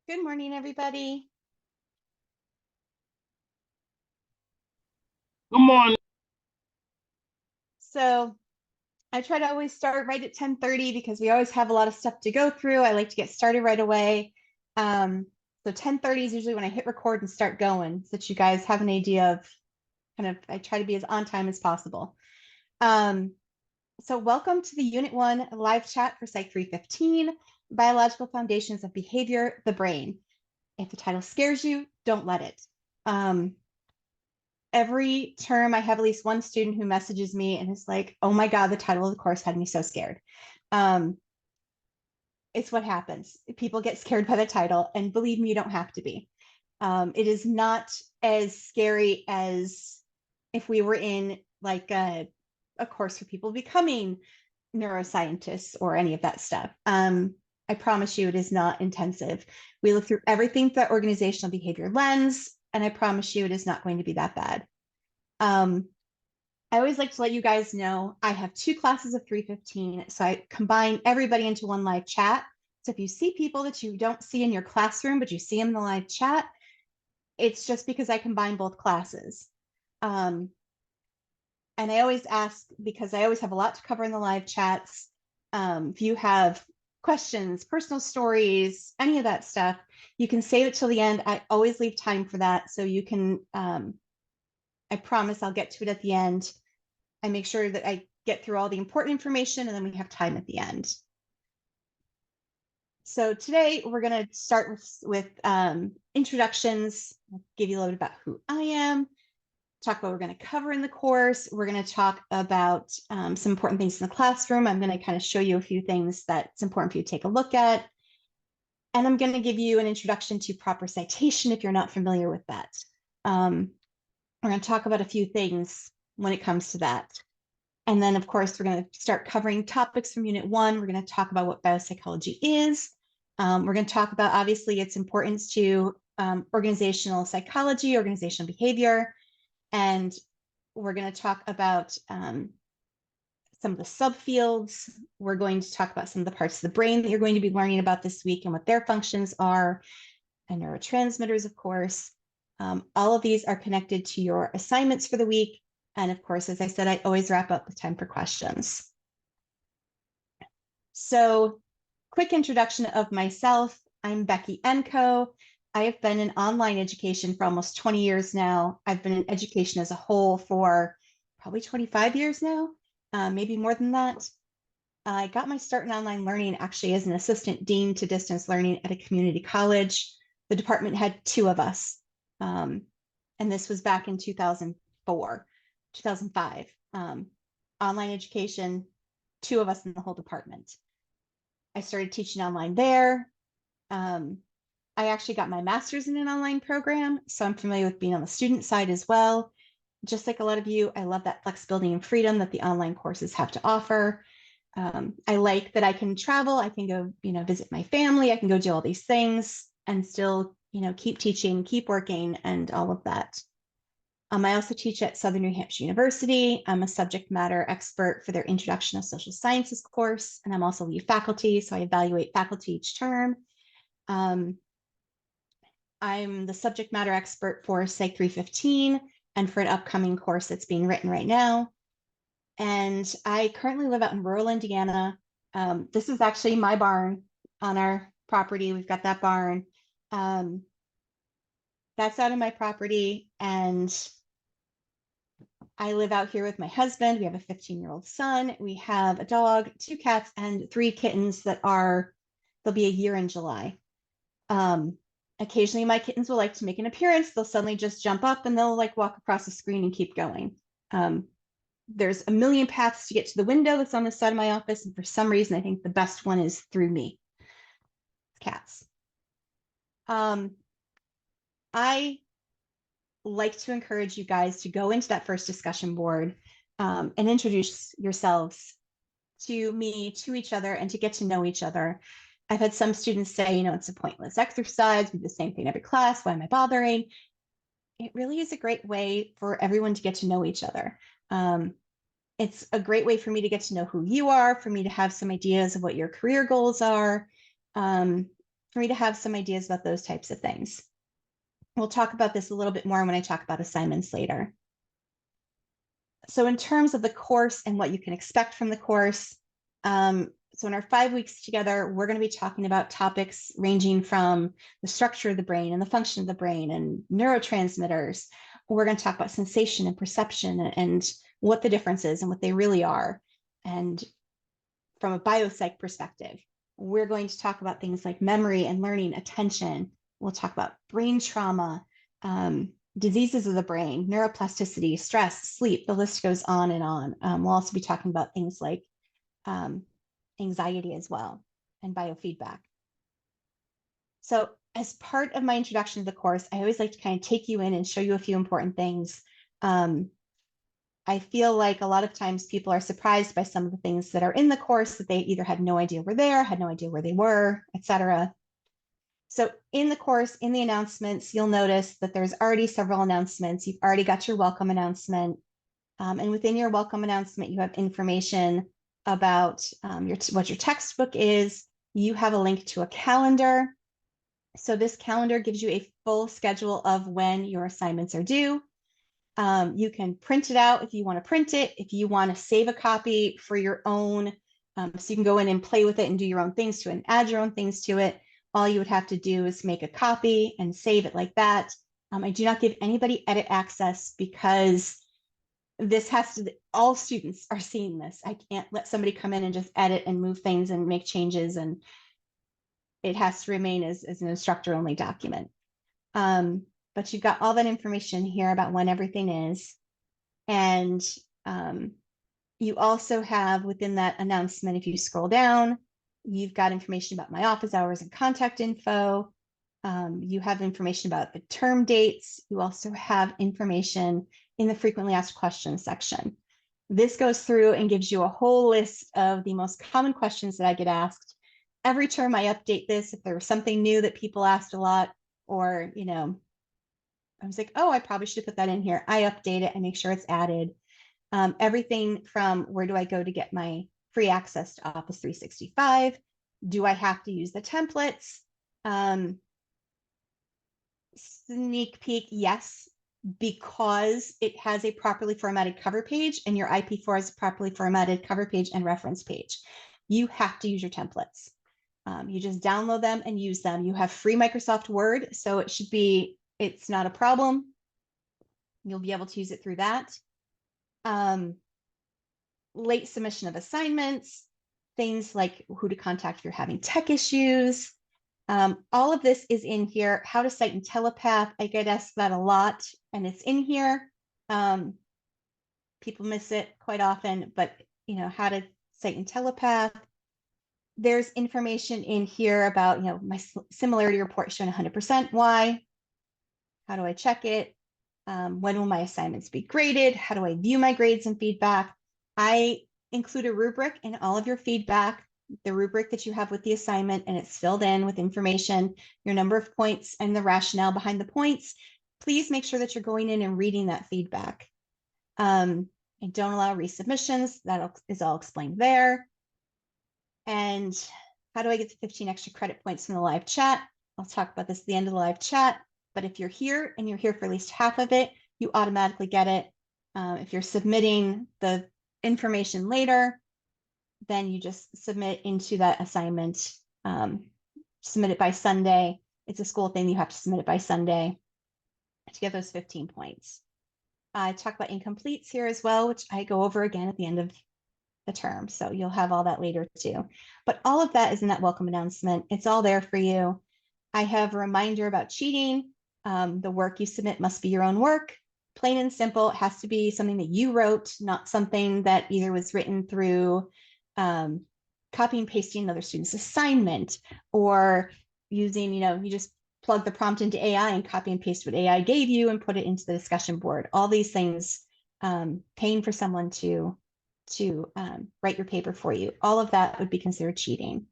Good morning, everybody. Good morning. So I try to always start right at 10:30 because we always have a lot of stuff to go through. I like to get started right away. Um, so 10:30 is usually when I hit record and start going, so that you guys have an idea of I try to be as on time as possible. Um, so welcome to the Unit 1 live chat for Psych 315, Biological Foundations of Behavior, the Brain. If the title scares you, don't let it. Every term I have at least one student who messages me and is like, oh my God, the title of the course had me so scared. Um, it's what happens. People get scared by the title, and believe me, you don't have to be. It is not as scary as if we were in like a course for people becoming neuroscientists or any of that stuff. I promise you, it is not intensive. We look through everything through that organizational behavior lens, and I promise you, it is not going to be that bad. Um, I always like to let you guys know I have two classes of 315, so I combine everybody into one live chat. So if you see people that you don't see in your classroom, but you see them in the live chat, it's just because I combine both classes. Um, and I always ask, because I always have a lot to cover in the live chats. If you have questions, personal stories, any of that stuff, you can save it till the end. I always leave time for that. So you can, I promise I'll get to it at the end. I make sure that I get through all the important information and then we have time at the end. So today we're going to start with introductions, I'll give you a little bit about who I am, talk about what we're going to cover in the course. We're going to talk about some important things in the classroom. I'm going to kind of show you a few things that's important for you to take a look at. And I'm going to give you an introduction to proper citation if you're not familiar with that. We're going to talk about a few things when it comes to that. And then, of course, we're going to start covering topics from Unit 1. We're going to talk about what biopsychology is. We're going to talk about, obviously, its importance to organizational psychology, organizational behavior. And we're going to talk about some of the subfields. We're going to talk about some of the parts of the brain that you're going to be learning about this week and what their functions are, and neurotransmitters, of course. All of these are connected to your assignments for the week. And of course, as I said, I always wrap up with time for questions. So, quick introduction of myself. I'm Becky Enco. I have been in online education for almost 20 years now. I've been in education as a whole for probably 25 years now, maybe more than that. I got my start in online learning actually as an assistant dean to distance learning at a community college. The department had two of us. And this was back in 2004, 2005. Online education, two of us in the whole department. I started teaching online there. I actually got my master's in an online program, so I'm familiar with being on the student side as well. Just like a lot of you, I love that flexibility and freedom that the online courses have to offer. I like that I can travel, I can go, visit my family, I can go do all these things and still, keep teaching, keep working, and all of that. I also teach at Southern New Hampshire University. I'm a subject matter expert for their Introduction to Social Sciences course, and I'm also lead faculty, so I evaluate faculty each term. I'm the subject matter expert for Psych 315 and for an upcoming course that's being written right now. And I currently live out in rural Indiana. This is actually my barn on our property. We've got that barn. That's out of my property. And I live out here with my husband. We have a 15-year-old son. We have a dog, two cats, and three kittens they'll be a year in July. Occasionally my kittens will like to make an appearance. They'll suddenly just jump up and they'll like walk across the screen and keep going. There's a million paths to get to the window that's on the side of my office. And for some reason, I think the best one is through me. Cats. I like to encourage you guys to go into that first discussion board and introduce yourselves to me, to each other, and to get to know each other. I've had some students say, it's a pointless exercise. We do the same thing every class. Why am I bothering? It really is a great way for everyone to get to know each other. It's a great way for me to get to know who you are, for me to have some ideas of what your career goals are. for me to have some ideas about those types of things. We'll talk about this a little bit more when I talk about assignments later. So in terms of the course and what you can expect from the course, so in our 5 weeks together, we're going to be talking about topics ranging from the structure of the brain and the function of the brain and neurotransmitters. We're going to talk about sensation and perception and what the difference is and what they really are. And from a biopsych perspective, we're going to talk about things like memory and learning, attention. We'll talk about brain trauma, diseases of the brain, neuroplasticity, stress, sleep, the list goes on and on. We'll also be talking about things like anxiety as well and biofeedback. So as part of my introduction to the course, I always like to kind of take you in and show you a few important things. I feel like a lot of times people are surprised by some of the things that are in the course that they either had no idea were there, had no idea where they were, etc. So in the course, in the announcements, you'll notice that there's already several announcements. You've already got your welcome announcement. And within your welcome announcement, you have information about what your textbook is. You have a link to a calendar. So this calendar gives you a full schedule of when your assignments are due. You can print it out if you want to print it, if you want to save a copy for your own, so you can go in and play with it and do your own things to it and add your own things to it. All you would have to do is make a copy and save it like that. I do not give anybody edit access because this has to, all students are seeing this. I can't let somebody come in and just edit and move things and make changes, and it has to remain as an instructor only document. But you've got all that information here about when everything is. And you also have within that announcement, if you scroll down, you've got information about my office hours and contact info. You have information about the term dates. You also have information in the frequently asked questions section. This goes through and gives you a whole list of the most common questions that I get asked. Every term I update this, if there was something new that people asked a lot, or, I was like, oh, I probably should put that in here. I update it and make sure it's added. Everything from where do I go to get my free access to Office 365? Do I have to use the templates? Sneak peek, yes, because it has a properly formatted cover page and your IP4 has a properly formatted cover page and reference page. You have to use your templates. You just download them and use them. You have free Microsoft Word, so it's not a problem. You'll be able to use it through that. Late submission of assignments, things like who to contact if you're having tech issues. All of this is in here. How to cite and telepath. I get asked that a lot, and it's in here. People miss it quite often, but how to cite and telepath. There's information in here about my similarity report showing 100%. Why? How do I check it? When will my assignments be graded? How do I view my grades and feedback? I include a rubric in all of your feedback, the rubric that you have with the assignment, and it's filled in with information, your number of points and the rationale behind the points. Please make sure that you're going in and reading that feedback. I don't allow resubmissions. That is all explained there. And how do I get the 15 extra credit points from the live chat? I'll talk about this at the end of the live chat. But if you're here and you're here for at least half of it, you automatically get it. If you're submitting the information later, then you just submit into that assignment. Submit it by Sunday. It's a school thing. You have to submit it by Sunday to get those 15 points. I talk about incompletes here as well, which I go over again at the end of the term. So you'll have all that later too. But all of that is in that welcome announcement. It's all there for you. I have a reminder about cheating. The work you submit must be your own work. Plain and simple. It has to be something that you wrote, not something that either was written through copy and pasting another student's assignment, or using, you just plug the prompt into AI and copy and paste what AI gave you and put it into the discussion board. All these things, paying for someone to write your paper for you. All of that would be considered cheating.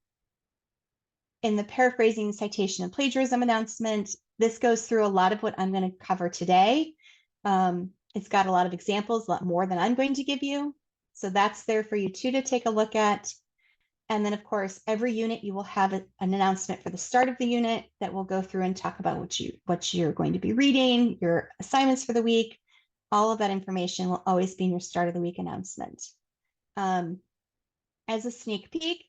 In the paraphrasing, citation, and plagiarism announcement, this goes through a lot of what I'm going to cover today. It's got a lot of examples, a lot more than I'm going to give you. So that's there for you too to take a look at. And then, of course, every unit you will have an announcement for the start of the unit that will go through and talk about what you're going to be reading, your assignments for the week. All of that information will always be in your start of the week announcement. As a sneak peek,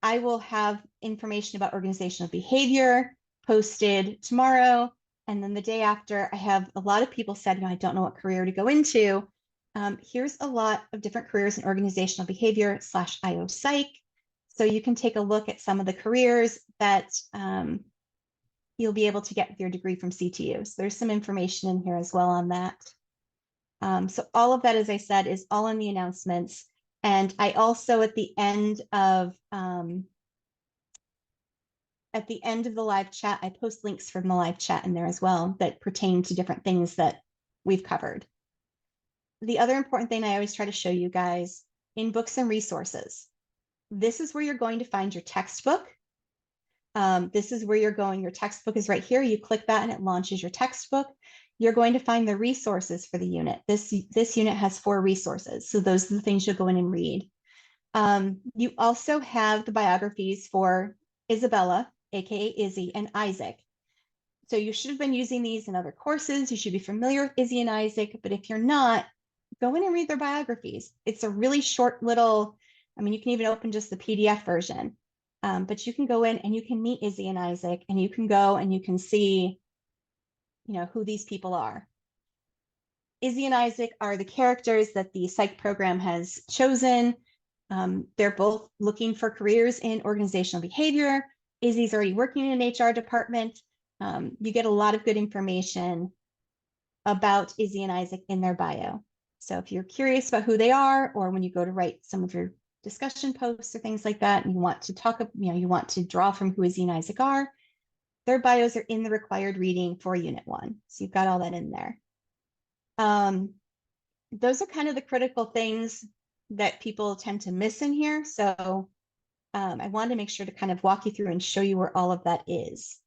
I will have information about organizational behavior posted tomorrow. And then the day after, I have a lot of people said, I don't know what career to go into. Here's a lot of different careers in organizational behavior / IO Psych. So you can take a look at some of the careers that you'll be able to get with your degree from CTU. So there's some information in here as well on that. So all of that, as I said, is all in the announcements. And I also, at the end of the live chat, I post links from the live chat in there as well that pertain to different things that we've covered. The other important thing I always try to show you guys in books and resources, this is where you're going to find your textbook. This is where you're going. Your textbook is right here. You click that and it launches your textbook. You're going to find the resources for the unit. This unit has 4 resources. So those are the things you'll go in and read. You also have the biographies for Isabella, aka Izzy, and Isaac. So you should have been using these in other courses. You should be familiar with Izzy and Isaac, but if you're not, go in and read their biographies. It's a really short little, you can even open just the PDF version, but you can go in and you can meet Izzy and Isaac, and you can go and you can see, who these people are. Izzy and Isaac are the characters that the psych program has chosen. They're both looking for careers in organizational behavior. Izzy's already working in an HR department. You get a lot of good information about Izzy and Isaac in their bio. So if you're curious about who they are, or when you go to write some of your discussion posts or things like that, and you want to talk, you want to draw from who Izzy and Isaac are, their bios are in the required reading for Unit 1. So you've got all that in there. Those are kind of the critical things that people tend to miss in here. So I wanted to make sure to kind of walk you through and show you where all of that is.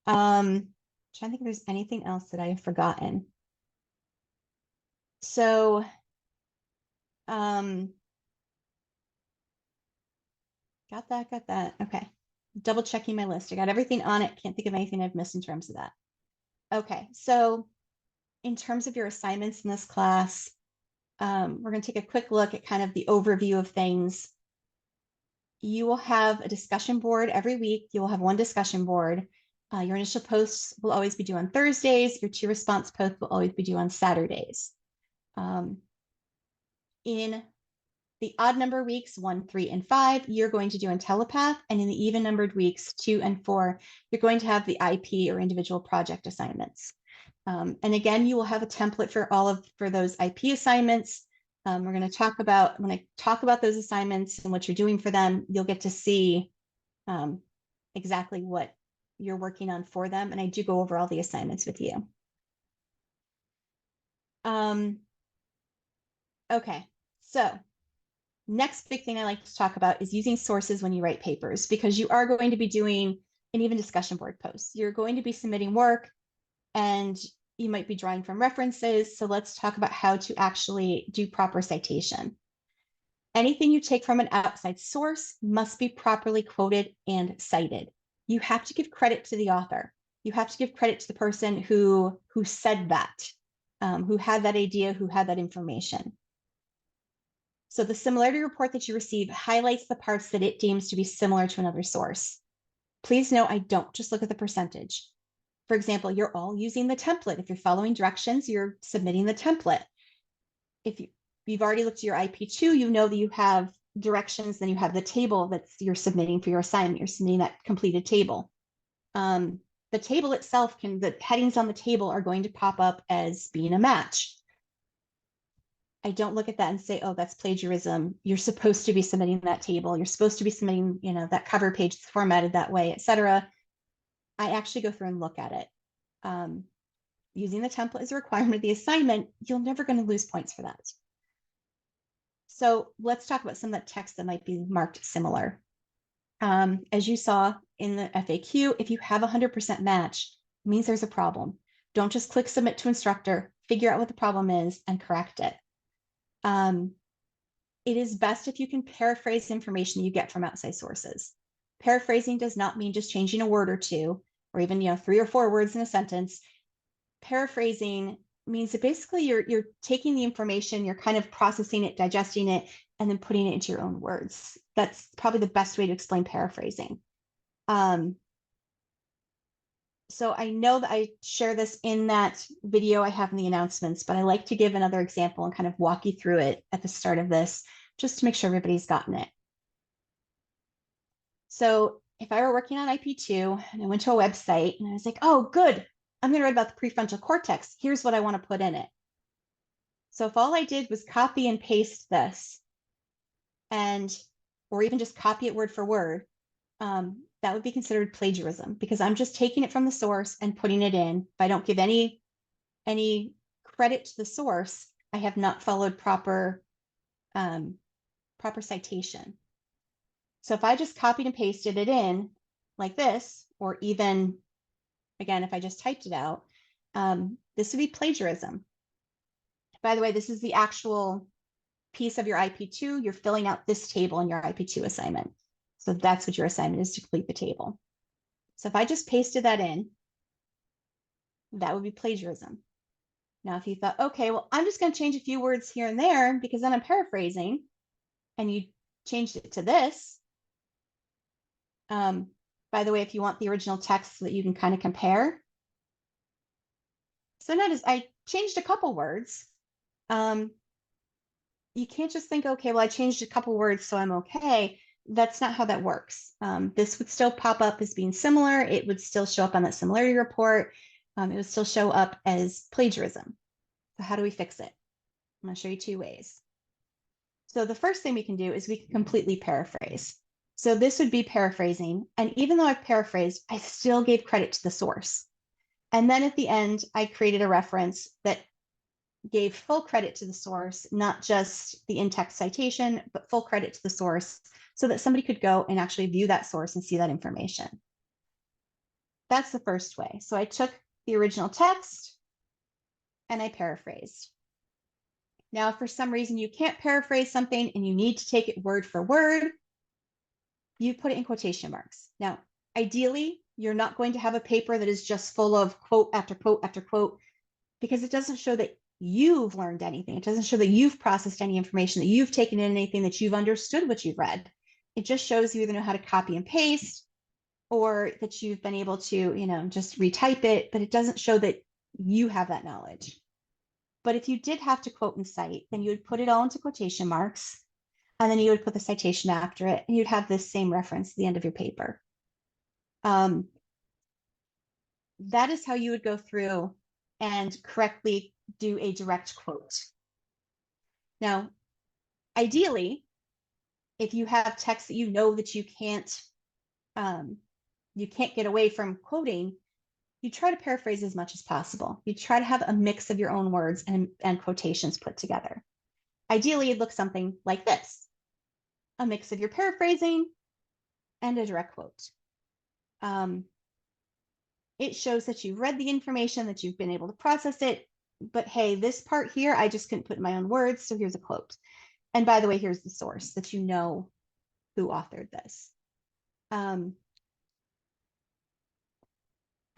Trying to think if there's anything else that I have forgotten. So got that. Okay. Double checking my list. I got everything on it. Can't think of anything I've missed in terms of that. Okay. So in terms of your assignments in this class, we're going to take a quick look at kind of the overview of things. You will have a discussion board every week. You will have one discussion board. Your initial posts will always be due on Thursdays. Your 2 response posts will always be due on Saturdays. In the odd number weeks, 1, 3, and 5, you're going to do in Telepath. And in the even numbered weeks, 2 and 4, you're going to have the IP or individual project assignments. And again, you will have a template for those IP assignments. We're going to talk about, when I talk about those assignments and what you're doing for them, you'll get to see exactly what you're working on for them. And I do go over all the assignments with you. Okay, so next big thing I like to talk about is using sources when you write papers, because you are going to be doing an even discussion board posts. You're going to be submitting work and you might be drawing from references. So let's talk about how to actually do proper citation. Anything you take from an outside source must be properly quoted and cited. You have to give credit to the author. You have to give credit to the person who said that, who had that idea, who had that information. So the similarity report that you receive highlights the parts that it deems to be similar to another source. Please note, I don't just look at the percentage. For example, you're all using the template. If you're following directions, you're submitting the template. If you've already looked at your IP2, you know that you have directions, then you have the table that you're submitting for your assignment. You're submitting that completed table. The table itself the headings on the table are going to pop up as being a match. I don't look at that and say, oh, that's plagiarism. You're supposed to be submitting that table. You're supposed to be submitting, that cover page formatted that way, etc. I actually go through and look at it. Using the template as a requirement of the assignment, you're never going to lose points for that. So let's talk about some of that text that might be marked similar. As you saw in the FAQ, if you have 100% match, it means there's a problem. Don't just click submit to instructor, figure out what the problem is and correct it. it is best if you can paraphrase information you get from outside sources. Paraphrasing does not mean just changing a word or two, or even 3 or 4 words in a sentence. Paraphrasing means that basically you're taking the information, you're kind of processing it, digesting it, and then putting it into your own words. That's probably the best way to explain paraphrasing. So I know that I share this in that video I have in the announcements, but I like to give another example and kind of walk you through it at the start of this, just to make sure everybody's gotten it. So if I were working on IP2 and I went to a website and I was like, oh, good, I'm going to write about the prefrontal cortex. Here's what I want to put in it. So if all I did was copy and paste this, or even just copy it word for word, that would be considered plagiarism, because I'm just taking it from the source and putting it in. If I don't give any credit to the source, I have not followed proper citation. So if I just copied and pasted it in like this, or even, again, if I just typed it out, this would be plagiarism. By the way, this is the actual piece of your IP2. You're filling out this table in your IP2 assignment. So that's what your assignment is, to complete the table. So if I just pasted that in, that would be plagiarism. Now, if you thought, okay, well, I'm just going to change a few words here and there because then I'm paraphrasing, and you changed it to this. By the way, if you want the original text so that you can kind of compare. So notice I changed a couple words. You can't just think, okay, well, I changed a couple words, so I'm okay. That's not how that works. This would still pop up as being similar. It would still show up on that similarity report. It would still show up as plagiarism. So how do we fix it? I'm going to show you 2 ways. So the first thing we can do is we can completely paraphrase. So this would be paraphrasing. And even though I've paraphrased, I still gave credit to the source. And then at the end, I created a reference that gave full credit to the source, not just the in-text citation, but full credit to the source, so that somebody could go and actually view that source and see that information. That's the first way. So I took the original text and I paraphrased. Now, if for some reason you can't paraphrase something and you need to take it word for word, you put it in quotation marks. Now, ideally, you're not going to have a paper that is just full of quote after quote after quote, because it doesn't show that you've learned anything. It doesn't show that you've processed any information, that you've taken in anything, that you've understood what you've read. It just shows you either know how to copy and paste, or that you've been able to, just retype it, but it doesn't show that you have that knowledge. But if you did have to quote and cite, then you would put it all into quotation marks, and then you would put the citation after it, and you'd have this same reference at the end of your paper. That is how you would go through and correctly do a direct quote. Now, ideally, if you have text that you know that you can't get away from quoting, you try to paraphrase as much as possible. You try to have a mix of your own words and quotations put together. Ideally, it looks something like this: a mix of your paraphrasing and a direct quote. It shows that you've read the information, that you've been able to process it, but hey, this part here, I just couldn't put in my own words, so here's a quote. And by the way, here's the source, that you know who authored this.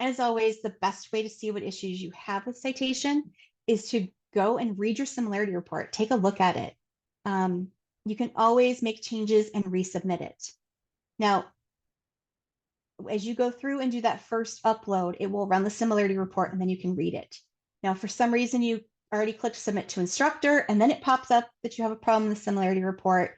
As always, the best way to see what issues you have with citation is to go and read your similarity report. Take a look at it. You can always make changes and resubmit it. Now, as you go through and do that first upload, it will run the similarity report and then you can read it. Now, for some reason, you already clicked submit to instructor and then it pops up that you have a problem in the similarity report.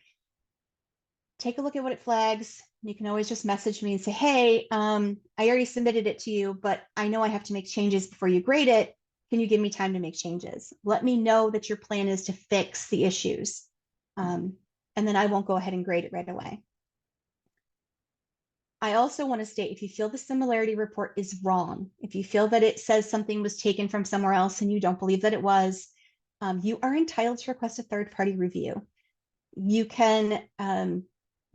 Take a look at what it flags. You can always just message me and say, hey, I already submitted it to you, but I know I have to make changes before you grade it. Can you give me time to make changes? Let me know that your plan is to fix the issues. And then I won't go ahead and grade it right away. I also want to state, if you feel the similarity report is wrong, if you feel that it says something was taken from somewhere else and you don't believe that it was, you are entitled to request a third-party review. You can,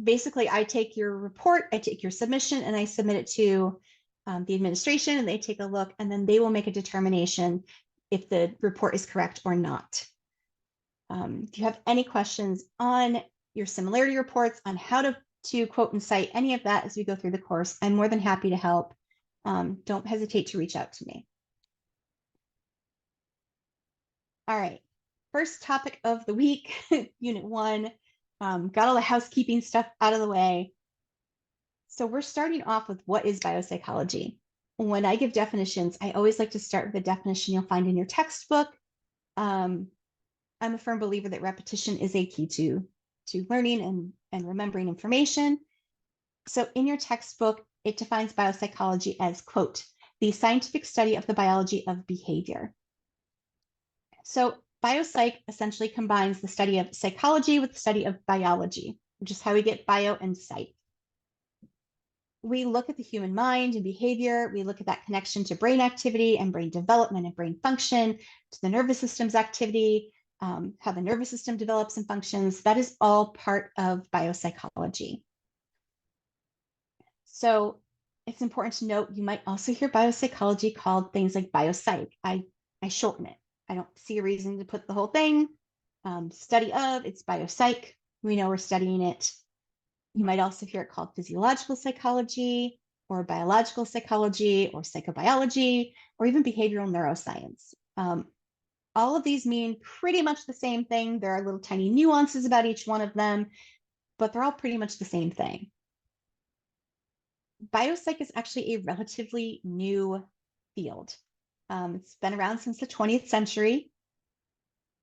basically, I take your report, I take your submission, and I submit it to the administration, and they take a look, and then they will make a determination if the report is correct or not. If you have any questions on your similarity reports, on how to quote and cite any of that as we go through the course, I'm more than happy to help. Don't hesitate to reach out to me. All right, first topic of the week, Unit 1. Got all the housekeeping stuff out of the way. So we're starting off with what is biopsychology. When I give definitions, I always like to start with a definition you'll find in your textbook. I'm a firm believer that repetition is a key to learning and remembering information. So in your textbook, it defines biopsychology as, quote, the scientific study of the biology of behavior. So biopsych essentially combines the study of psychology with the study of biology, which is how we get bio and psych. We look at the human mind and behavior. We look at that connection to brain activity and brain development and brain function, to the nervous system's activity, how the nervous system develops and functions. That is all part of biopsychology. So it's important to note, you might also hear biopsychology called things like biopsych. I shorten it. I don't see a reason to put the whole thing. Study of, it's biopsych. We know we're studying it. You might also hear it called physiological psychology or biological psychology or psychobiology or even behavioral neuroscience. All of these mean pretty much the same thing. There are little tiny nuances about each one of them, but they're all pretty much the same thing. Biopsych is actually a relatively new field. It's been around since the 20th century.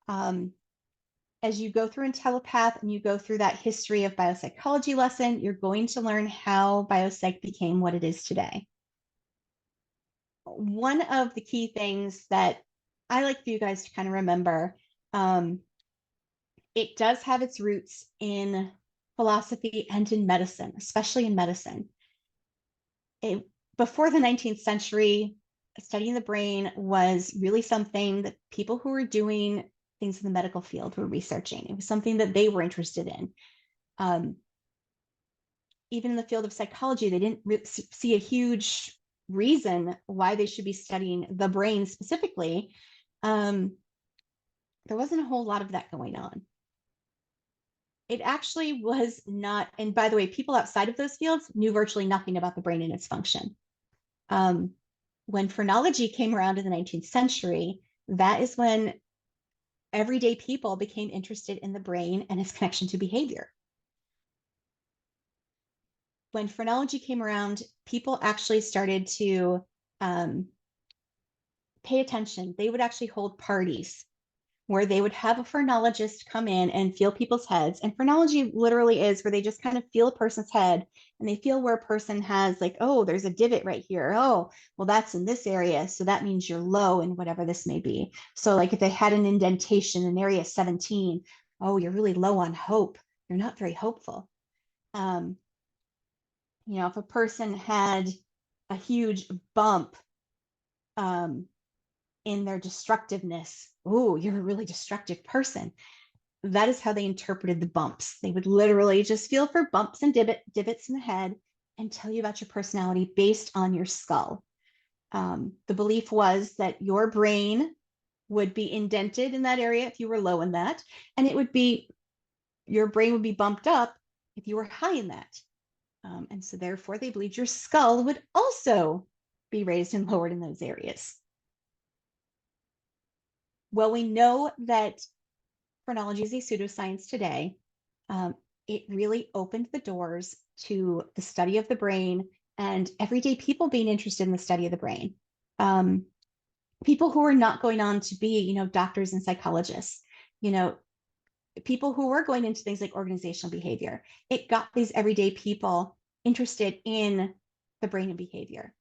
As you go through IntelliPath and you go through that history of biopsychology lesson, you're going to learn how biopsych became what it is today. One of the key things that I like for you guys to kind of remember, it does have its roots in philosophy and in medicine, especially in medicine. Before the 19th century, studying the brain was really something that people who were doing things in the medical field were researching. It was something that they were interested in. Even in the field of psychology, they didn't see a huge reason why they should be studying the brain specifically. There wasn't a whole lot of that going on. It actually was not, and by the way, people outside of those fields knew virtually nothing about the brain and its function. When phrenology came around in the 19th century, that is when everyday people became interested in the brain and its connection to behavior. When phrenology came around, people actually started to pay attention. They would actually hold parties where they would have a phrenologist come in and feel people's heads. And phrenology literally is where they just kind of feel a person's head and they feel where a person has like, oh, there's a divot right here. Oh, well, that's in this area. So that means you're low in whatever this may be. So like if they had an indentation in area 17, oh, you're really low on hope. You're not very hopeful. If a person had a huge bump in their destructiveness, oh, you're a really destructive person. That is how they interpreted the bumps. They would literally just feel for bumps and divots in the head and tell you about your personality based on your skull. The belief was that your brain would be indented in that area if you were low in that, and your brain would be bumped up if you were high in that. And so therefore they believed your skull would also be raised and lowered in those areas. Well, we know that phrenology is a pseudoscience today. It really opened the doors to the study of the brain and everyday people being interested in the study of the brain. People who are not going on to be, doctors and psychologists, people who were going into things like organizational behavior. It got these everyday people interested in the brain and behavior.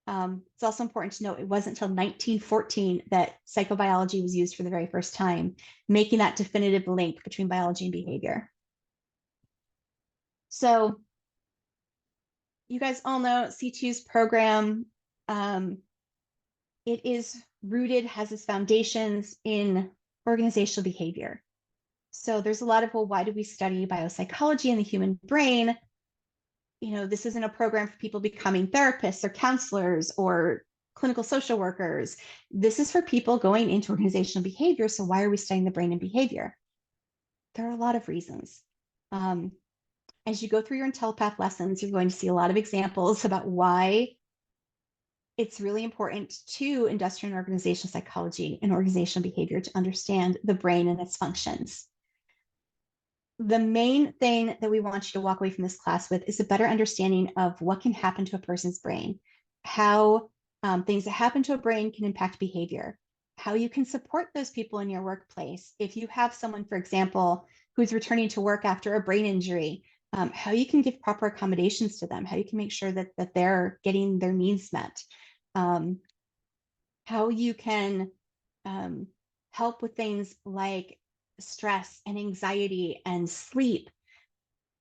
It's also important to note it wasn't until 1914 that psychobiology was used for the very first time, making that definitive link between biology and behavior. So you guys all know C2's program. It is rooted, has its foundations in organizational behavior. So there's a lot of, well, why do we study biopsychology and the human brain? This isn't a program for people becoming therapists or counselors or clinical social workers. This is for people going into organizational behavior. So why are we studying the brain and behavior? There are a lot of reasons. As you go through your IntelliPath lessons, you're going to see a lot of examples about why it's really important to industrial and organizational psychology and organizational behavior to understand the brain and its functions. The main thing that we want you to walk away from this class with is a better understanding of what can happen to a person's brain, how things that happen to a brain can impact behavior, how you can support those people in your workplace. If you have someone, for example, who's returning to work after a brain injury, how you can give proper accommodations to them, how you can make sure that they're getting their needs met, how you can help with things like stress and anxiety and sleep.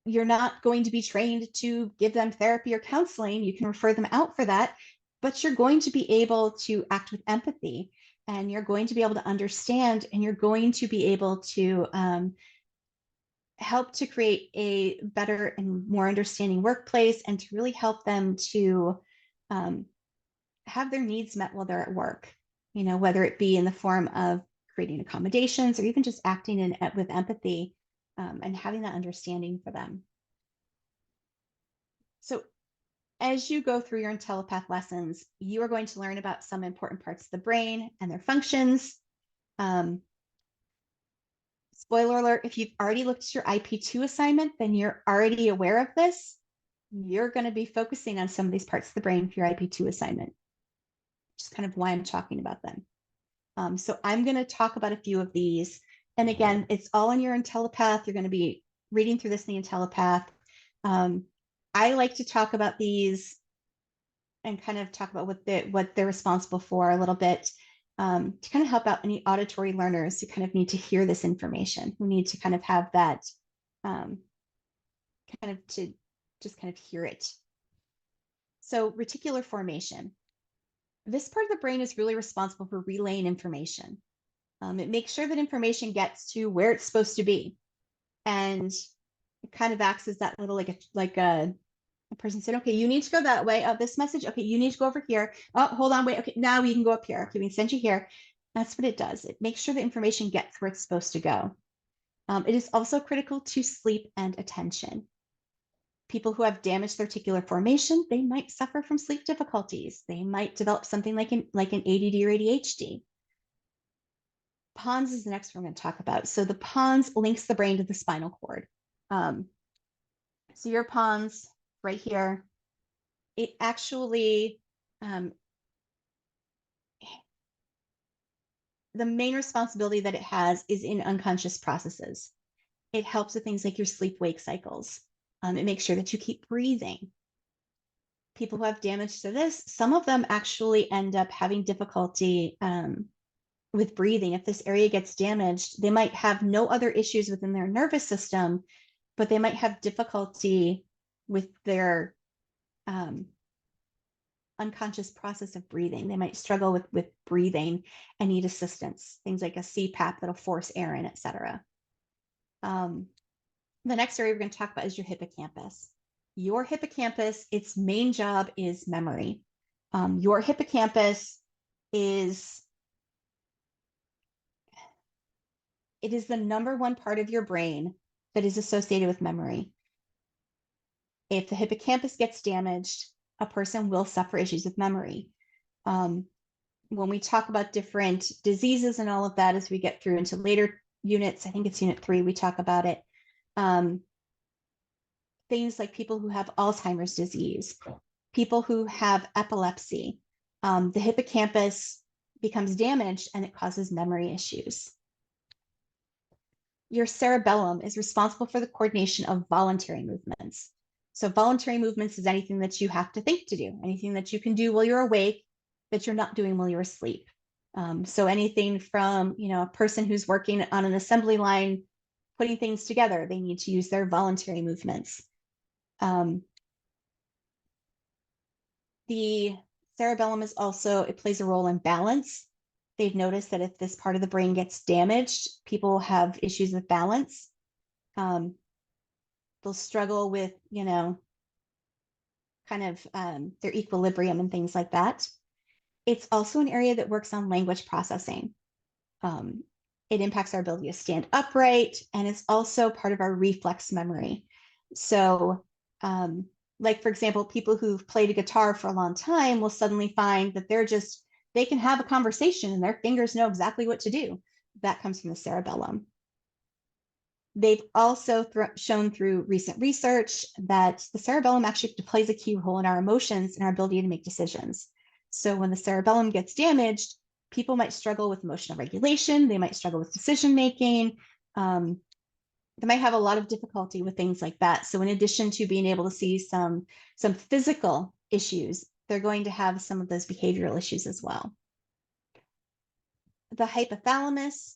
You're not going to be trained to give them therapy or counseling. You can refer them out for that, but you're going to be able to act with empathy, and you're going to be able to understand, and you're going to be able to help to create a better and more understanding workplace, and to really help them to have their needs met while they're at work, whether it be in the form of creating accommodations or even just acting with empathy, and having that understanding for them. So as you go through your IntelliPath lessons, you are going to learn about some important parts of the brain and their functions. Spoiler alert, if you've already looked at your IP2 assignment, then you're already aware of this. You're going to be focusing on some of these parts of the brain for your IP2 assignment, which is kind of why I'm talking about them. So I'm going to talk about a few of these. And again, it's all in your IntelliPath. You're going to be reading through this in the IntelliPath. I like to talk about these and kind of talk about what they're responsible for a little bit, to kind of help out any auditory learners who kind of need to hear this information, who need to kind of have that, kind of to just kind of hear it. So reticular formation. This part of the brain is really responsible for relaying information. It makes sure that information gets to where it's supposed to be. And it kind of acts as that little, like a person said, okay, you need to go that way. Oh, this message. Okay, you need to go over here. Oh, hold on, wait. Okay, now we can go up here. Okay, we can send you here. That's what it does. It makes sure the information gets where it's supposed to go. It is also critical to sleep and attention. People who have damaged reticular formation, they might suffer from sleep difficulties. They might develop something like an ADD or ADHD. Pons is the next one we're going to talk about. So the pons links the brain to the spinal cord. So your pons right here, it actually, the main responsibility that it has is in unconscious processes. It helps with things like your sleep-wake cycles. It makes sure that you keep breathing. People who have damage to this, some of them actually end up having difficulty with breathing. If this area gets damaged, they might have no other issues within their nervous system, but they might have difficulty with their unconscious process of breathing. They might struggle with breathing and need assistance, things like a CPAP that'll force air in, etc. The next area we're going to talk about is your hippocampus. Your hippocampus, its main job is memory. Your hippocampus is the number one part of your brain that is associated with memory. If the hippocampus gets damaged, a person will suffer issues with memory. When we talk about different diseases and all of that, as we get through into later units, I think it's unit 3, we talk about it. Things like people who have Alzheimer's disease, people who have epilepsy, the hippocampus becomes damaged and it causes memory issues. Your cerebellum is responsible for the coordination of voluntary movements. So voluntary movements is anything that you have to think to do, anything that you can do while you're awake that you're not doing while you're asleep. So anything from, a person who's working on an assembly line, putting things together, they need to use their voluntary movements. The cerebellum is also, it plays a role in balance. They've noticed that if this part of the brain gets damaged, people have issues with balance. They'll struggle with, kind of their equilibrium and things like that. It's also an area that works on language processing. Um, it impacts our ability to stand upright, and it's also part of our reflex memory. So, like, for example, people who've played a guitar for a long time will suddenly find that they can have a conversation and their fingers know exactly what to do. That comes from the cerebellum. They've also shown through recent research that the cerebellum actually plays a key role in our emotions and our ability to make decisions. So when the cerebellum gets damaged, people might struggle with emotional regulation. They might struggle with decision making. They might have a lot of difficulty with things like that. So in addition to being able to see some physical issues, they're going to have some of those behavioral issues as well. The hypothalamus,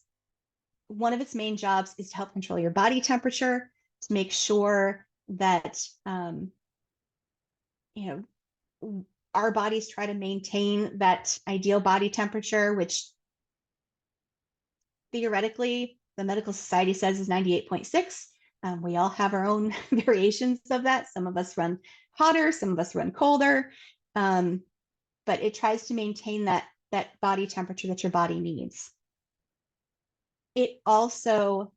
one of its main jobs is to help control your body temperature, to make sure that our bodies try to maintain that ideal body temperature, which theoretically the medical society says is 98.6. We all have our own variations of that. Some of us run hotter, some of us run colder, but it tries to maintain that body temperature that your body needs. It also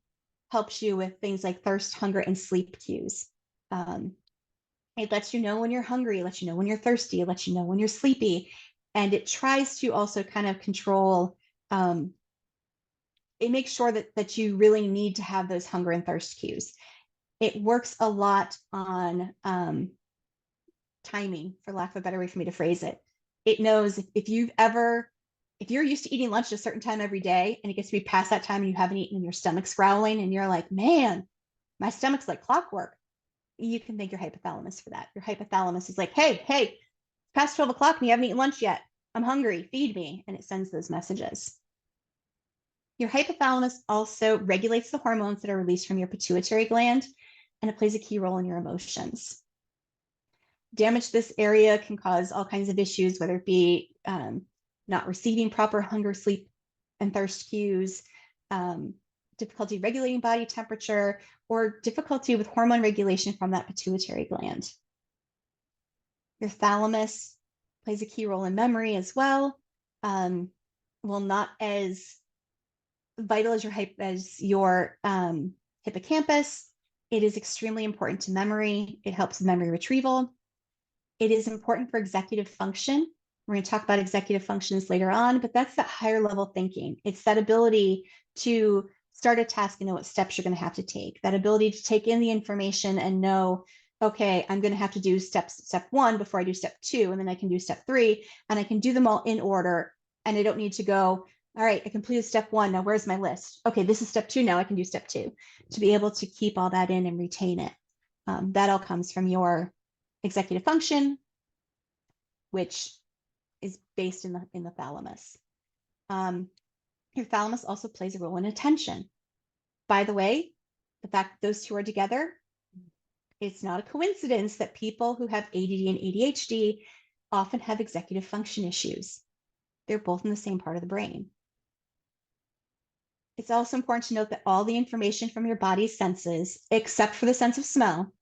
helps you with things like thirst, hunger, and sleep cues. It lets you know when you're hungry, it lets you know when you're thirsty, it lets you know when you're sleepy. And it tries to also kind of control, it makes sure that you really need to have those hunger and thirst cues. It works a lot on timing, for lack of a better way for me to phrase it. It knows if you're used to eating lunch at a certain time every day and it gets to be past that time and you haven't eaten and your stomach's growling and you're like, man, my stomach's like clockwork, you can thank your hypothalamus for that. Your hypothalamus is like, hey, past 12 o'clock and you haven't eaten lunch yet. I'm hungry, feed me. And it sends those messages. Your hypothalamus also regulates the hormones that are released from your pituitary gland, and it plays a key role in your emotions. Damage to this area can cause all kinds of issues, whether it be not receiving proper hunger, sleep, and thirst cues, difficulty regulating body temperature, or difficulty with hormone regulation from that pituitary gland. Your thalamus plays a key role in memory as well. Well, not as vital as your hippocampus. It is extremely important to memory. It helps memory retrieval. It is important for executive function. We're going to talk about executive functions later on, but that's that higher level thinking. It's that ability to start a task and know what steps you're going to have to take, that ability to take in the information and know, okay, I'm going to have to do step 1 before I do step 2, and then I can do step 3, and I can do them all in order. And I don't need to go, all right, I completed step 1. Now where's my list? Okay, this is step 2. Now I can do step 2. To be able to keep all that in and retain it. That all comes from your executive function, which is based in the thalamus. Your thalamus also plays a role in attention. By the way, the fact that those two are together, it's not a coincidence that people who have ADD and ADHD often have executive function issues. They're both in the same part of the brain. It's also important to note that all the information from your body's senses, except for the sense of smell,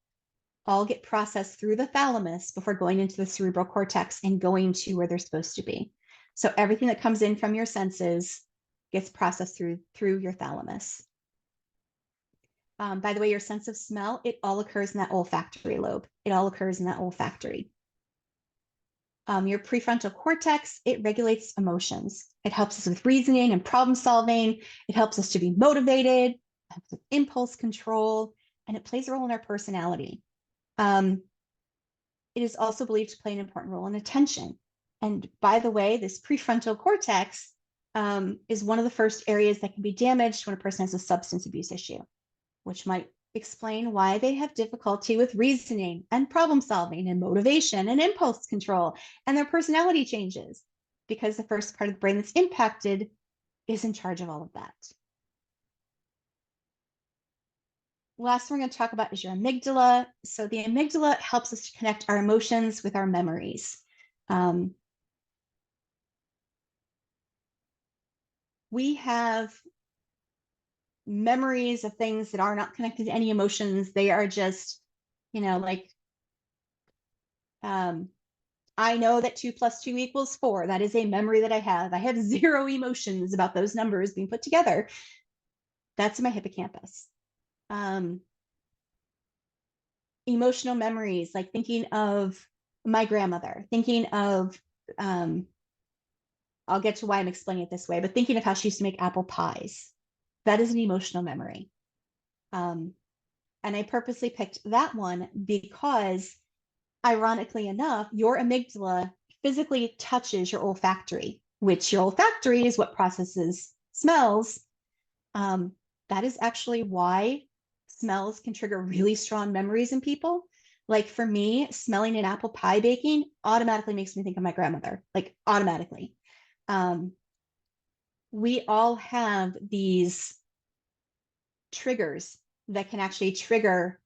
all get processed through the thalamus before going into the cerebral cortex and going to where they're supposed to be. So everything that comes in from your senses gets processed through your thalamus. By the way, your sense of smell, it all occurs in that olfactory lobe. It all occurs in that olfactory. Your prefrontal cortex, it regulates emotions. It helps us with reasoning and problem solving. It helps us to be motivated, helps with impulse control, and it plays a role in our personality. It is also believed to play an important role in attention. And by the way, this prefrontal cortex is one of the first areas that can be damaged when a person has a substance abuse issue, which might explain why they have difficulty with reasoning and problem solving and motivation and impulse control and their personality changes, because the first part of the brain that's impacted is in charge of all of that. Last thing we're going to talk about is your amygdala. So the amygdala helps us to connect our emotions with our memories. We have memories of things that are not connected to any emotions. They are just, like I know that 2 + 2 = 4. That is a memory that I have. I have zero emotions about those numbers being put together. That's in my hippocampus. Emotional memories, like thinking of my grandmother, thinking of, I'll get to why I'm explaining it this way, but thinking of how she used to make apple pies. That is an emotional memory. And I purposely picked that one because, ironically enough, your amygdala physically touches your olfactory, which your olfactory is what processes smells. That is actually why smells can trigger really strong memories in people. Like for me, smelling an apple pie baking automatically makes me think of my grandmother, like automatically. We all have these triggers that can actually trigger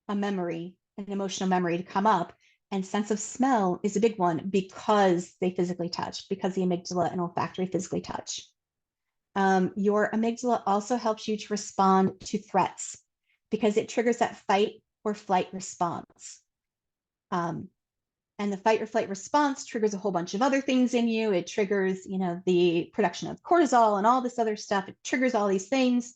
a memory, an emotional memory to come up. And sense of smell is a big one because they physically touch, because the amygdala and olfactory physically touch. Your amygdala also helps you to respond to threats because it triggers that fight or flight response. And the fight or flight response triggers a whole bunch of other things in you. It triggers, the production of cortisol and all this other stuff. It triggers all these things.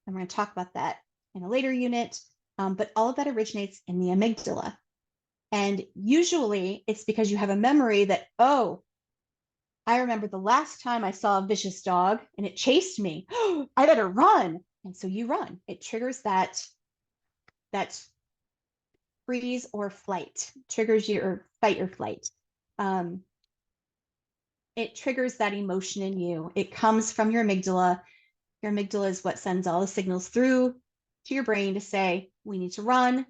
And we're going to talk about that in a later unit. But all of that originates in the amygdala. And usually it's because you have a memory that, oh, I remember the last time I saw a vicious dog and it chased me. I better run. And so you run. It triggers that freeze or flight, triggers your fight or flight. It triggers that emotion in you. It comes from your amygdala. Your amygdala is what sends all the signals through to your brain to say, we need to run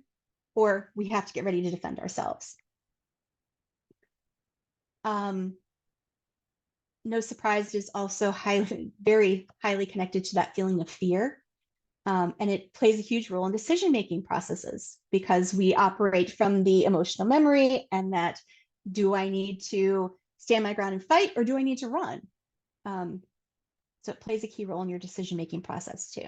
or we have to get ready to defend ourselves. No surprise, it is also very highly connected to that feeling of fear. And it plays a huge role in decision-making processes because we operate from the emotional memory and that, do I need to stand my ground and fight or do I need to run? So it plays a key role in your decision-making process too.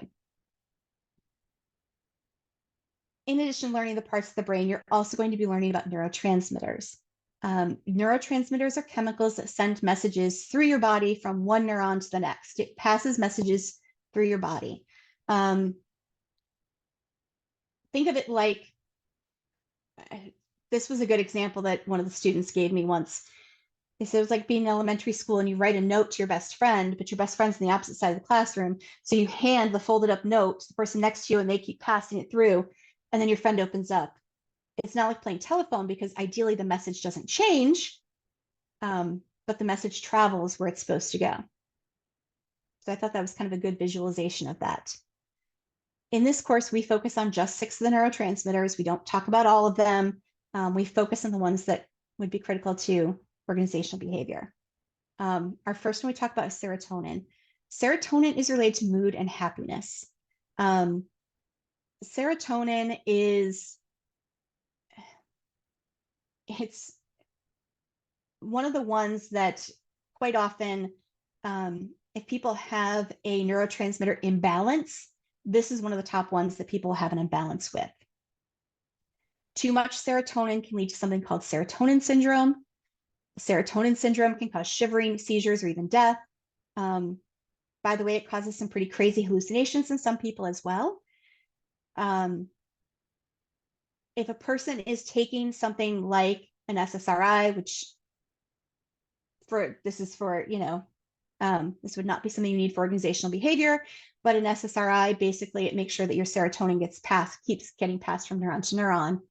In addition to learning the parts of the brain, you're also going to be learning about neurotransmitters. Neurotransmitters are chemicals that send messages through your body from one neuron to the next. It passes messages through your body. Think of it like, this was a good example that one of the students gave me once. They said it was like being in elementary school and you write a note to your best friend, but your best friend's on the opposite side of the classroom. So you hand the folded up note to the person next to you and they keep passing it through. And then your friend opens up. It's not like playing telephone because ideally the message doesn't change, but the message travels where it's supposed to go. So I thought that was kind of a good visualization of that. In this course, we focus on just 6 of the neurotransmitters. We don't talk about all of them. We focus on the ones that would be critical to organizational behavior. Our first one we talk about is serotonin. Serotonin is related to mood and happiness. Serotonin it's one of the ones that quite often, if people have a neurotransmitter imbalance, this is one of the top ones that people have an imbalance with. Too much serotonin can lead to something called serotonin syndrome. Serotonin syndrome can cause shivering, seizures, or even death. By the way, it causes some pretty crazy hallucinations in some people as well. If a person is taking something like an SSRI, which this would not be something you need for organizational behavior, but an SSRI, basically it makes sure that your serotonin keeps getting passed from neuron to neuron.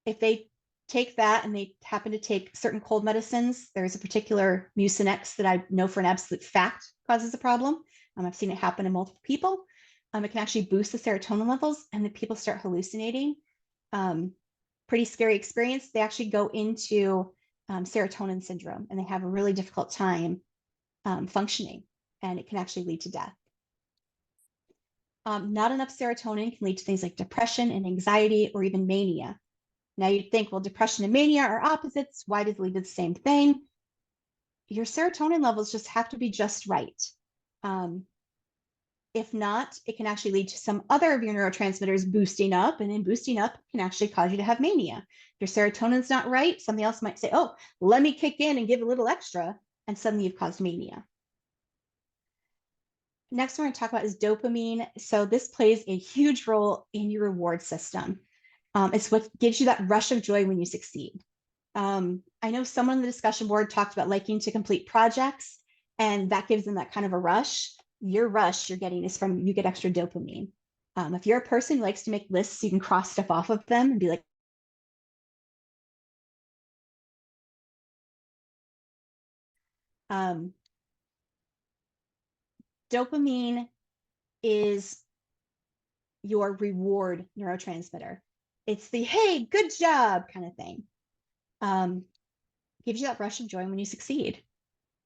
If they take that and they happen to take certain cold medicines, there's a particular Mucinex that I know for an absolute fact causes a problem. I've seen it happen in multiple people. It can actually boost the serotonin levels and then people start hallucinating. Pretty scary experience. They actually go into serotonin syndrome and they have a really difficult time functioning, and it can actually lead to death. Not enough serotonin can lead to things like depression and anxiety or even mania. Now you'd think, well, depression and mania are opposites. Why does it lead to the same thing? Your serotonin levels just have to be just right. If not, it can actually lead to some other of your neurotransmitters boosting up, and then boosting up can actually cause you to have mania. If your serotonin's not right, something else might say, oh, let me kick in and give a little extra, and suddenly you've caused mania. Next, we're going to talk about is dopamine. So this plays a huge role in your reward system. It's what gives you that rush of joy when you succeed. I know someone on the discussion board talked about liking to complete projects, and that gives them that kind of a rush. Your rush you're getting is from, you get extra dopamine. If you're a person who likes to make lists, you can cross stuff off of them and be like, dopamine is your reward neurotransmitter. It's the, hey, good job kind of thing. Gives you that rush of joy when you succeed.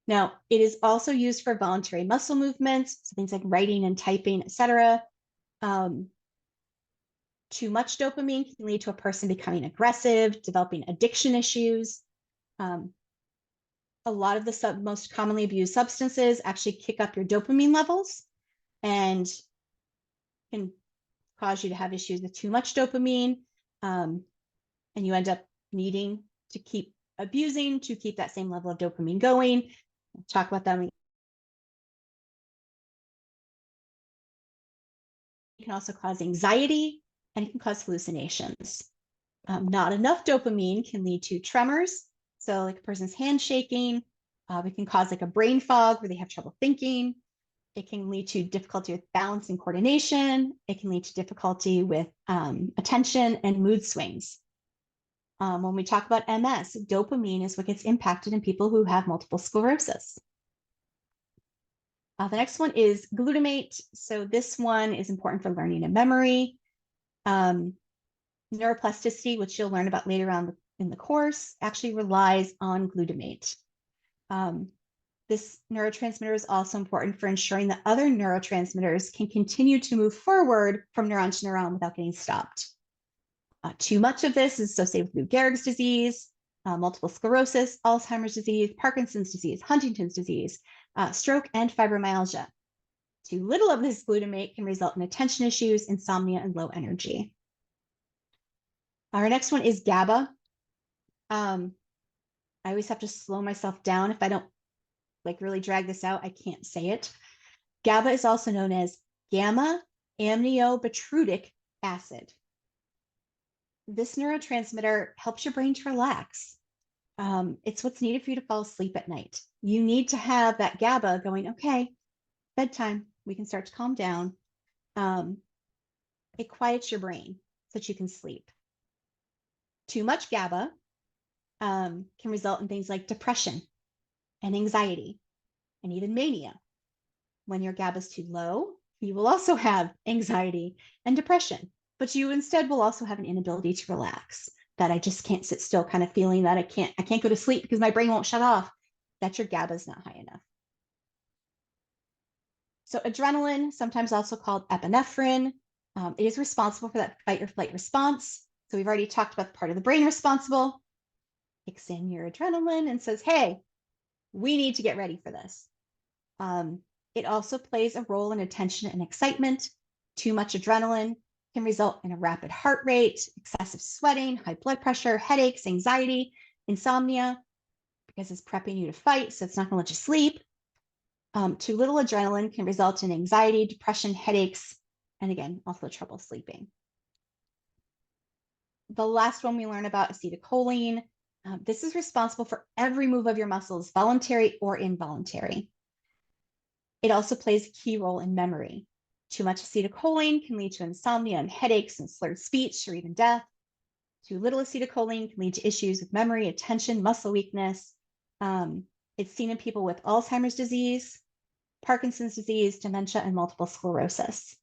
Now, it is also used for voluntary muscle movements, so things like writing and typing, etc. Too much dopamine can lead to a person becoming aggressive, developing addiction issues. A lot of the most commonly abused substances actually kick up your dopamine levels and can cause you to have issues with too much dopamine. And you end up needing to keep abusing to keep that same level of dopamine going. We'll talk about that. It can also cause anxiety, and it can cause hallucinations. Not enough dopamine can lead to tremors. So like a person's hand shaking. It can cause like a brain fog where they have trouble thinking. It can lead to difficulty with balance and coordination. It can lead to difficulty with attention and mood swings. When we talk about MS, dopamine is what gets impacted in people who have multiple sclerosis. The next one is glutamate. So this one is important for learning and memory. Neuroplasticity, which you'll learn about later on in the course, actually relies on glutamate. This neurotransmitter is also important for ensuring that other neurotransmitters can continue to move forward from neuron to neuron without getting stopped. Too much of this is associated with Lou Gehrig's disease, multiple sclerosis, Alzheimer's disease, Parkinson's disease, Huntington's disease, stroke, and fibromyalgia. Too little of this glutamate can result in attention issues, insomnia, and low energy. Our next one is GABA. I always have to slow myself down. If I don't like really drag this out, I can't say it. GABA is also known as gamma aminobutyric acid. This neurotransmitter helps your brain to relax. It's what's needed for you to fall asleep at night. You need to have that GABA going, okay, bedtime, we can start to calm down. It quiets your brain so that you can sleep. Too much GABA can result in things like depression and anxiety and even mania. When your GABA is too low, you will also have anxiety and depression, but you instead will also have an inability to relax, that I just can't sit still kind of feeling that I can't go to sleep because my brain won't shut off. That your GABA is not high enough. So adrenaline, sometimes also called epinephrine, it is responsible for that fight or flight response. So we've already talked about the part of the brain responsible. Kicks in your adrenaline and says, hey, we need to get ready for this. It also plays a role in attention and excitement. Too much adrenaline can result in a rapid heart rate, excessive sweating, high blood pressure, headaches, anxiety, insomnia, because it's prepping you to fight, so it's not going to let you sleep. Too little adrenaline can result in anxiety, depression, headaches, and again, also trouble sleeping. The last one we learn about, acetylcholine. This is responsible for every move of your muscles, voluntary or involuntary. It also plays a key role in memory. Too much acetylcholine can lead to insomnia and headaches and slurred speech or even death. Too little acetylcholine can lead to issues with memory, attention, muscle weakness. It's seen in people with Alzheimer's disease, Parkinson's disease, dementia, and multiple sclerosis.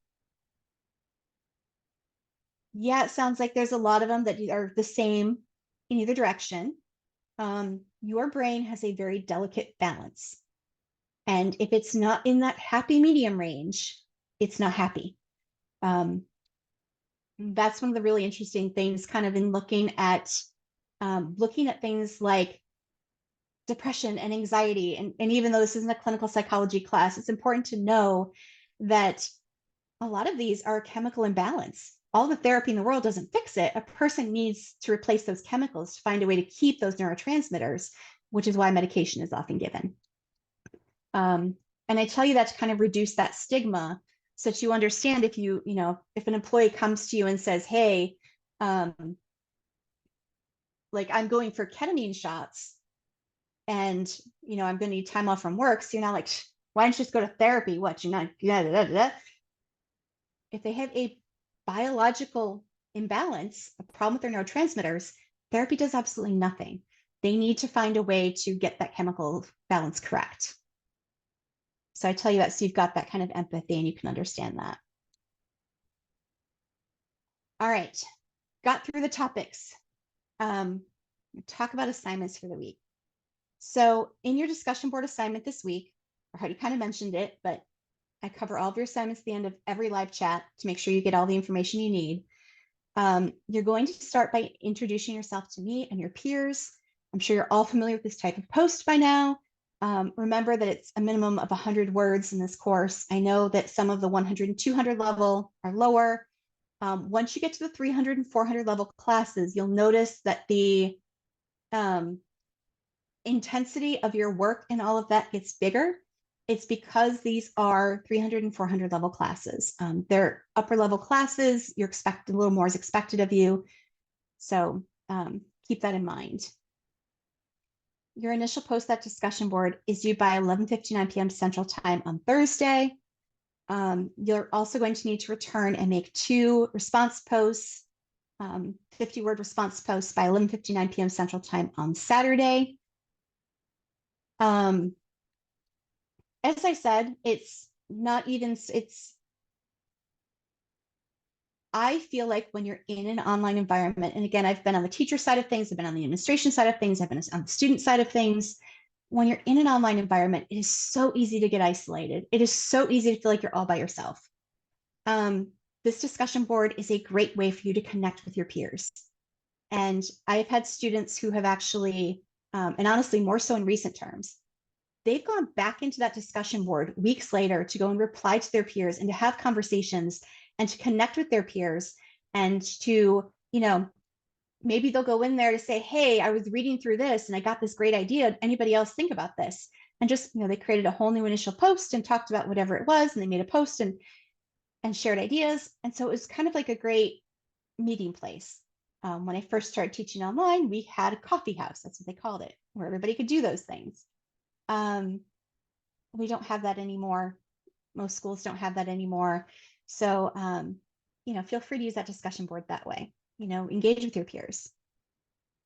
Yeah, it sounds like there's a lot of them that are the same in either direction. Your brain has a very delicate balance. And if it's not in that happy medium range, it's not happy. That's one of the really interesting things kind of in looking at things like depression and anxiety. And even though this isn't a clinical psychology class, it's important to know that a lot of these are chemical imbalance. All the therapy in the world doesn't fix it. A person needs to replace those chemicals to find a way to keep those neurotransmitters, which is why medication is often given. And I tell you that to kind of reduce that stigma so that you understand if if an employee comes to you and says, hey, like I'm going for ketamine shots and, I'm going to need time off from work. So you're not like, why don't you just go to therapy? What, you're not, if they have a biological imbalance, a problem with their neurotransmitters, therapy does absolutely nothing. They need to find a way to get that chemical balance correct. So I tell you that so you've got that kind of empathy and you can understand that. All right, got through the topics. Talk about assignments for the week. So in your discussion board assignment this week, I already kind of mentioned it, but I cover all of your assignments at the end of every live chat to make sure you get all the information you need. You're going to start by introducing yourself to me and your peers. I'm sure you're all familiar with this type of post by now. Remember that it's a minimum of 100 words in this course. I know that some of the 100 and 200 level are lower. Once you get to the 300 and 400 level classes, you'll notice that the intensity of your work and all of that gets bigger. It's because these are 300 and 400 level classes. They're upper level classes. You're expected, a little more is expected of you. So keep that in mind. Your initial post that discussion board is due by 11:59 p.m. Central Time on Thursday. You're also going to need to return and make 2 response posts, 50-word response posts by 11:59 p.m. Central Time on Saturday. As I said, I feel like when you're in an online environment, and again, I've been on the teacher side of things, I've been on the administration side of things, I've been on the student side of things. When you're in an online environment, it is so easy to get isolated. It is so easy to feel like you're all by yourself. This discussion board is a great way for you to connect with your peers. And I've had students who have actually, and honestly, more so in recent terms, they've gone back into that discussion board weeks later to go and reply to their peers and to have conversations and to connect with their peers and to, maybe they'll go in there to say, hey, I was reading through this and I got this great idea. Anybody else think about this? And just, they created a whole new initial post and talked about whatever it was. And they made a post and shared ideas. And so it was kind of like a great meeting place. When I first started teaching online, we had a coffee house. That's what they called it, where everybody could do those things. We don't have that anymore. Most schools don't have that anymore. So, feel free to use that discussion board that way. Engage with your peers.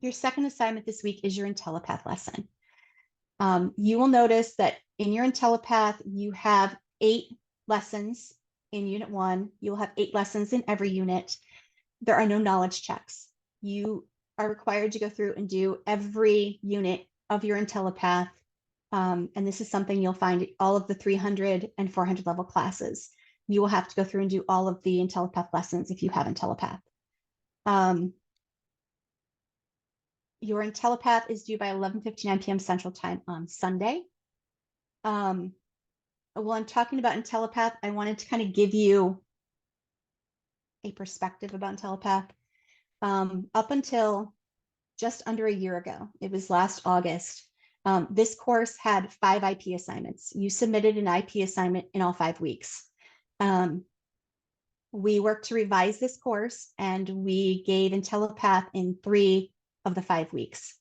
Your second assignment this week is your IntelliPath lesson. You will notice that in your IntelliPath, you have 8 lessons in Unit 1. You'll have 8 lessons in every unit. There are no knowledge checks. You are required to go through and do every unit of your IntelliPath. And this is something you'll find all of the 300 and 400 level classes. You will have to go through and do all of the IntelliPath lessons if you have IntelliPath. Your IntelliPath is due by 11:59 p.m. Central Time on Sunday. While I'm talking about IntelliPath, I wanted to kind of give you a perspective about IntelliPath. Up until just under a year ago, it was last August, this course had 5 IP assignments. You submitted an IP assignment in all 5 weeks. We worked to revise this course and we gave IntelliPath in 3 of the 5 weeks.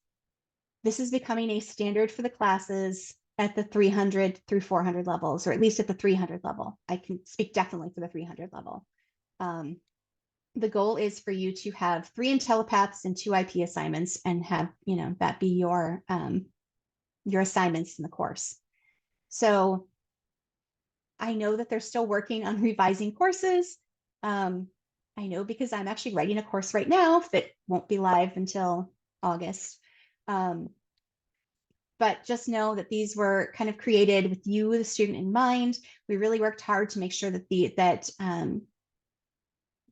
This is becoming a standard for the classes at the 300 through 400 levels, or at least at the 300 level. I can speak definitely for the 300 level. The goal is for you to have 3 IntelliPaths and 2 IP assignments and have, that be your assignments in the course. So I know that they're still working on revising courses. I know because I'm actually writing a course right now that won't be live until August. But just know that these were kind of created with you, the student, in mind. We really worked hard to make sure that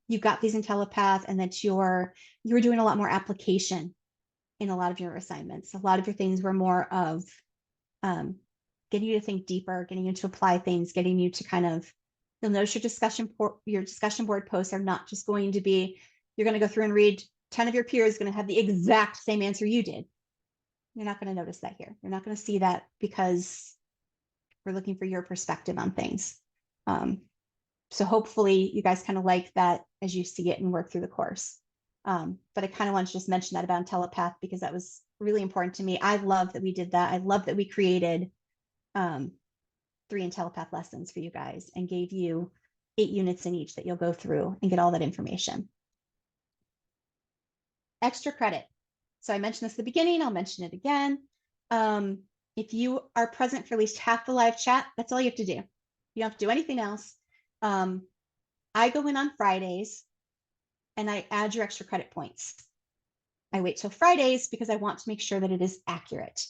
you got these IntelliPath and that you were doing a lot more application in a lot of your assignments. A lot of your things were more of getting you to think deeper, getting you to apply things, getting you to kind of You'll notice your discussion board posts are not just going to be, you're going to go through and read 10 of your peers going to have the exact same answer you did. You're not going to notice that here. You're not going to see that because we're looking for your perspective on things. So hopefully you guys kind of like that as you see it and work through the course. But I kind of want to just mention that about Telepath because that was really important to me. I love that we did that. I love that we created 3 Telepath lessons for you guys and gave you 8 units in each that you'll go through and get all that information. Extra credit. So I mentioned this at the beginning, I'll mention it again. If you are present for at least half the live chat, that's all you have to do. You don't have to do anything else. I go in on Fridays and I add your extra credit points. I wait till Fridays because I want to make sure that it is accurate.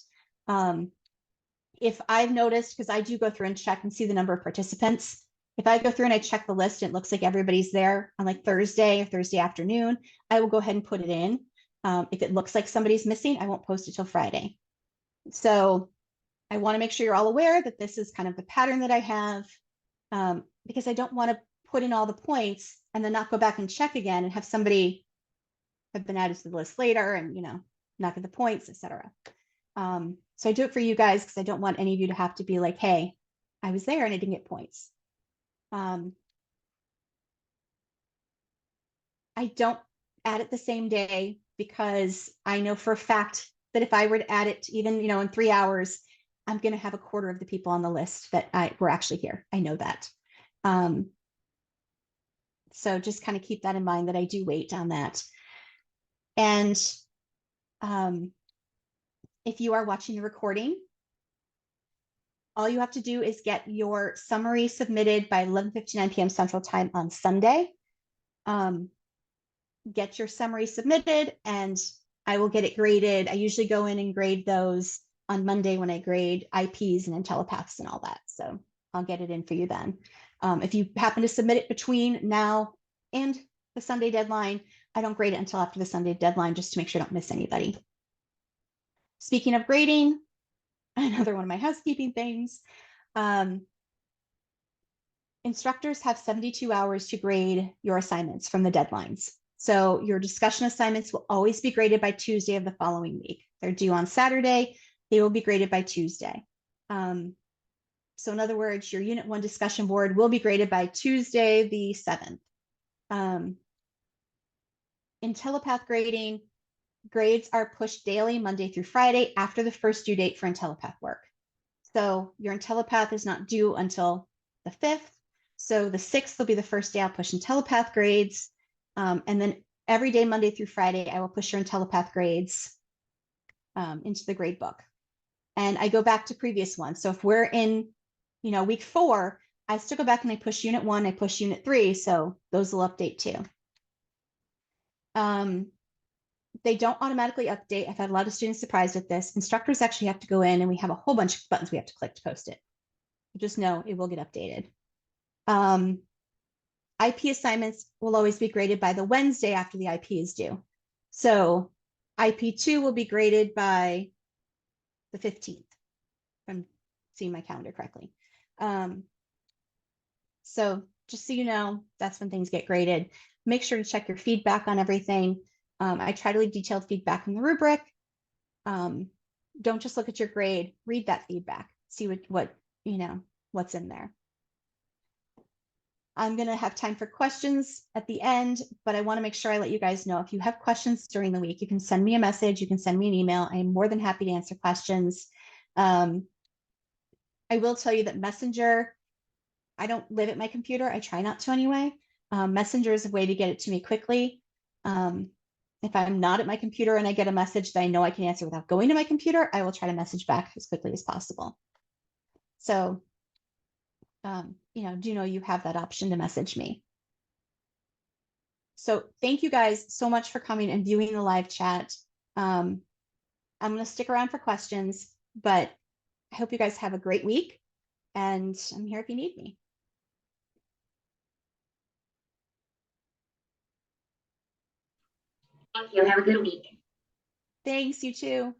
If I've noticed, because I do go through and check and see the number of participants, if I go through and I check the list and it looks like everybody's there on like Thursday or Thursday afternoon, I will go ahead and put it in. If it looks like somebody's missing, I won't post it till Friday. So I want to make sure you're all aware that this is kind of the pattern that I have, because I don't want to put in all the points and then not go back and check again and have somebody have been added to the list later and, you know, not get the points, etc. So I do it for you guys because I don't want any of you to have to be like, hey, I was there and I didn't get points. I don't add it the same day because I know for a fact that if I were to add it even, you know, in 3 hours, I'm going to have a quarter of the people on the list that were actually here. I know that. So just kind of keep that in mind that I do wait on that. And if you are watching the recording, all you have to do is get your summary submitted by 11:59 p.m. Central Time on Sunday. Get your summary submitted and I will get it graded. I usually go in and grade those on Monday when I grade IPs and Telepaths and all that. So I'll get it in for you then. If you happen to submit it between now and the Sunday deadline, I don't grade it until after the Sunday deadline just to make sure I don't miss anybody. Speaking of grading, another one of my housekeeping things. Instructors have 72 hours to grade your assignments from the deadlines. So your discussion assignments will always be graded by Tuesday of the following week. They're due on Saturday. They will be graded by Tuesday. So in other words, your Unit 1 discussion board will be graded by Tuesday, the 7th. In Telepath grading, grades are pushed daily, Monday through Friday, after the first due date for Telepath work. So your Telepath is not due until the 5th. So the 6th will be the first day I'll push Telepath grades. And then every day, Monday through Friday, I will push your Telepath grades into the grade book. And I go back to previous ones. So if we're in, you know, week 4, I still go back and I push Unit 1, I push Unit 3. So those will update too. They don't automatically update. I've had a lot of students surprised at this. Instructors actually have to go in and we have a whole bunch of buttons we have to click to post it. Just know it will get updated. IP assignments will always be graded by the Wednesday after the IP is due. So IP2 will be graded by the 15th, if I'm seeing my calendar correctly. So just so you know, that's when things get graded. Make sure to check your feedback on everything. I try to leave detailed feedback in the rubric. Don't just look at your grade, read that feedback, see what you know, what's in there. I'm going to have time for questions at the end, but I want to make sure I let you guys know if you have questions during the week, you can send me a message, you can send me an email. I'm more than happy to answer questions. I will tell you that Messenger, I don't live at my computer. I try not to anyway. Messenger is a way to get it to me quickly. If I'm not at my computer and I get a message that I know I can answer without going to my computer, I will try to message back as quickly as possible. So, you know, do know you have that option to message me. So thank you guys so much for coming and viewing the live chat. I'm going to stick around for questions, but I hope you guys have a great week and I'm here if you need me. Thank you. Have a good week. Thanks, you too.